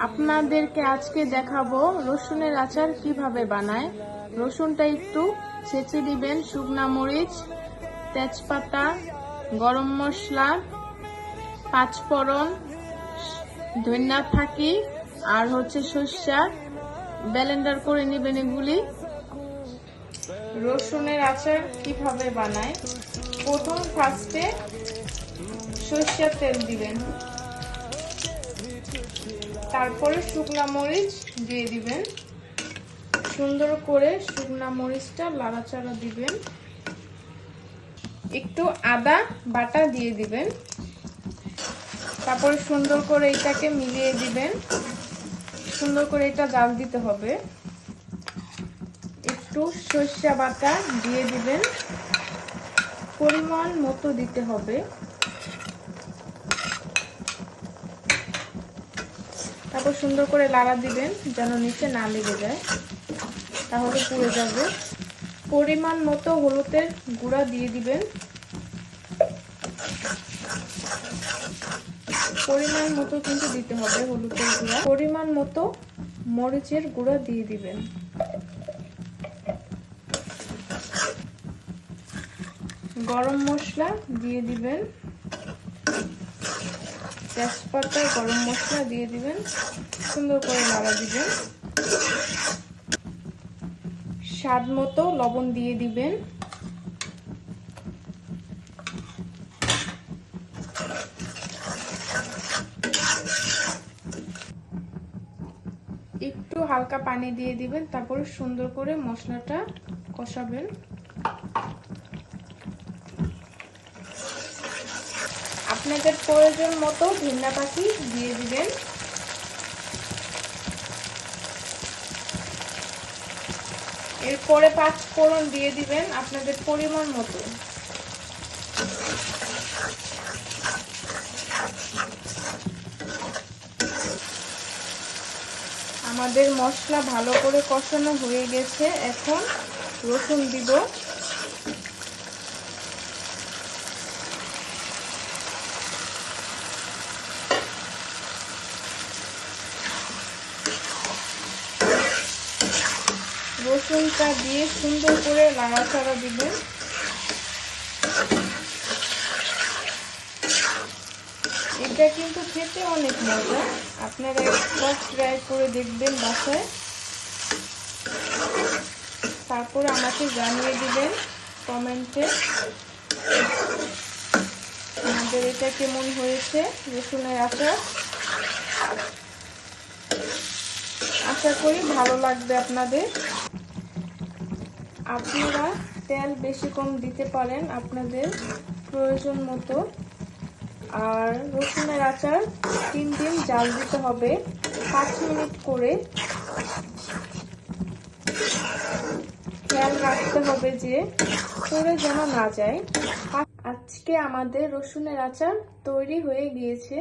আপনাদেরকে আজকে দেখাবো রসুনের আচার কিভাবে বানায়। রসুনটা একটু ছেঁচে দিবেন, শুকনা মরিচ, তেজপাতা, গরম মশলা, পাঁচফোড়ন, ধনিয়া ফাঁকি আর সরষা ব্লেন্ডার করে নেবেন। এগুলি রসুনের আচার কিভাবে বানায়, প্রথম ফার্স্টে সরষের তেল দিবেন, তারপরে শুকনা মরিচ দিয়ে দিবেন, সুন্দর করে শুকনা মরিচটা নাড়াচাড়া দিবেন, একটু আদা বাটা দিয়ে দিবেন, তারপরে সুন্দর করে এটাকে মিলিয়ে দিবেন। সুন্দর করে এটা জাল দিতে হবে। একটু সরষে বাটা দিয়ে দিবেন, পরিমাণ মতো দিতে হবে। তারপর সুন্দর করে লাড়া দিবেন যেন নিচে না লেগে যায়, তাহলে পুড়ে যাবে। পরিমাণ মতো হলুদের গুঁড়া দিয়ে দিবেন, পরিমাণ মতো কিন্তু দিতে হবে হলুদের গুঁড়া। পরিমাণ মতো মরিচের গুঁড়া দিয়ে দিবেন, গরম মশলা দিয়ে দিবেন, তেজপাতা, গরম মশলা দিয়ে দিবেন, সুন্দর করে নাড়া দিবেন। স্বাদ মতো লবণ দিয়ে দিবেন, একটু হালকা পানি দিয়ে দিবেন, তারপরে সুন্দর করে মশলাটা কষাবেন। আপনাদের প্রয়োজন মতো ধনিয়া পাতা দিয়ে দিবেন। এরপরে পাঁচফোড়ন দিয়ে দিবেন আপনাদের পরিমাণ মতো। আমাদের মশলা ভালো করে কষানো হয়ে গেছে, এখন রসুন দিব। রসুনটা দিয়ে সুন্দর করে নাড়াচাড়া দিবেন। এটা কিন্তু খেতে অনেক মজা, আপনারা একবার ট্রাই করে দেখবেন বাসায়, তারপরে আমাকে জানিয়ে দিবেন কমেন্টে আমাদের এটা কেমন হয়েছে রসুনের আচার। আশা করি ভালো লাগবে আপনাদের। আপনারা তেল বেশি কম দিতে পারেন আপনাদের প্রয়োজন মতো। আর রসুনের আচার 3 দিন জাল দিতে হবে 5 মিনিট করে। খেয়াল রাখতে হবে যে পুড়ে যেন না যায়। আজকে আমাদের রসুনের আচার তৈরি হয়ে গিয়েছে।